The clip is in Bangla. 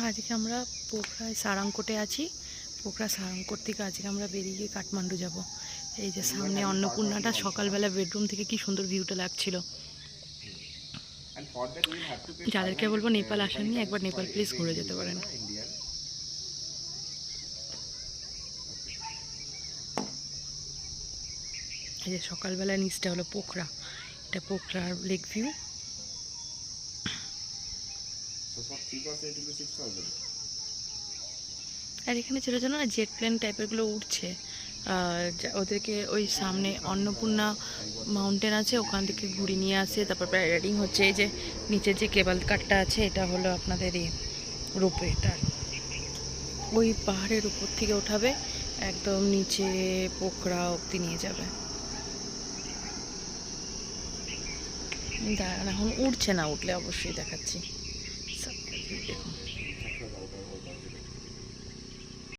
আজকে আমরা পোখরায় সারাংকোটে আছি। পোখরা সারাংকোট থেকে আজকে আমরা বেরিয়ে গিয়ে কাঠমান্ডু যাব। এই যে সামনে অন্নপূর্ণাটা, সকালবেলা বেডরুম থেকে কি সুন্দর ভিউটা লাগছিল। যাদেরকে বলবো নেপাল আসেননি, একবার নেপাল প্লিজ ঘুরে যেতে পারেন। এই যে সকালবেলা নিচটা হলো পোখরা, এটা পোখরার লেক ভিউ। আর এখানে ছোটো ছোটো না জেট প্লেন টাইপেরগুলো উঠছে। ওদেরকে ওই সামনে অন্নপূর্ণা মাউন্টেন আছে, ওখান থেকে ঘুরে নিয়ে আসে, তারপর প্যারাগ্লাইডিং হচ্ছে। এই যে নিচে যে কেবল কারটা আছে, এটা হলো আপনাদের এই রোপওয়ে, তার ওই পাহাড়ের উপর থেকে ওঠাবে, একদম নিচে পোখরা অবধি নিয়ে যাবে। দাঁড়ান, এখন উঠছে না, উঠলে অবশ্যই দেখাচ্ছি।